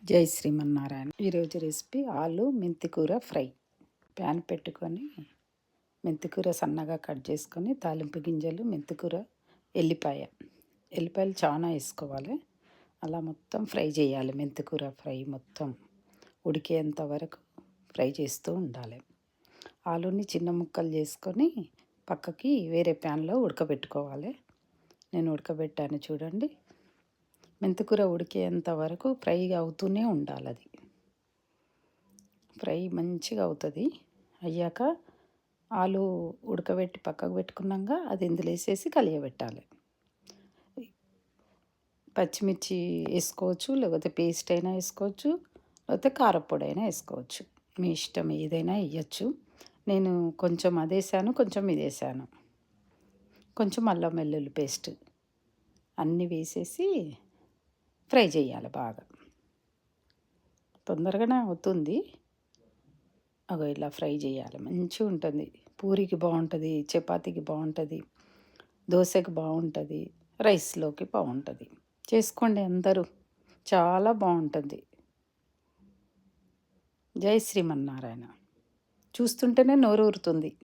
జై శ్రీమన్నారాయణ. ఈరోజు రెసిపీ ఆలు మెంతికూర ఫ్రై. ప్యాన్ పెట్టుకొని మెంతికూర సన్నగా కట్ చేసుకొని తాలింపు గింజలు, మెంతికూర, ఎల్లిపాయలు చాలా వేసుకోవాలి. అలా మొత్తం ఫ్రై చేయాలి. మెంతికూర ఫ్రై మొత్తం ఉడికేంత వరకు ఫ్రై చేస్తూ ఉండాలి. ఆలుని చిన్న ముక్కలు చేసుకొని పక్కకి వేరే ప్యాన్లో ఉడకబెట్టుకోవాలి. నేను ఉడకబెట్టాను చూడండి. మెంతికూర ఉడికేంత వరకు ఫ్రై అవుతూనే ఉండాలి. అది ఫ్రై మంచిగా అవుతుంది. అయ్యాక ఆలు ఉడకబెట్టి పక్కకు పెట్టుకున్నాక అది ఇందులో వేసేసి కలియబెట్టాలి. పచ్చిమిర్చి వేసుకోవచ్చు, లేకపోతే పేస్ట్ అయినా వేసుకోవచ్చు, లేకపోతే కారపొడి అయినా వేసుకోవచ్చు. మీ ఇష్టం, ఏదైనా వేయచ్చు. నేను కొంచెం అది వేసాను, కొంచెం ఇది వేసాను, కొంచెం అల్లం వెల్లుల్లి పేస్ట్ అన్నీ వేసేసి ఫ్రై చేయాలి బాగా. తొందరగానే అవుతుంది. అగో ఇలా ఫ్రై చేయాలి. మంచిగా ఉంటుంది. పూరికి బాగుంటుంది, చపాతీకి బాగుంటుంది, దోశకి బాగుంటుంది, రైస్లోకి బాగుంటుంది. చేసుకోండి అందరూ, చాలా బాగుంటుంది. జై శ్రీమన్నారాయణ. చూస్తుంటేనే నోరు ఊరుతుంది.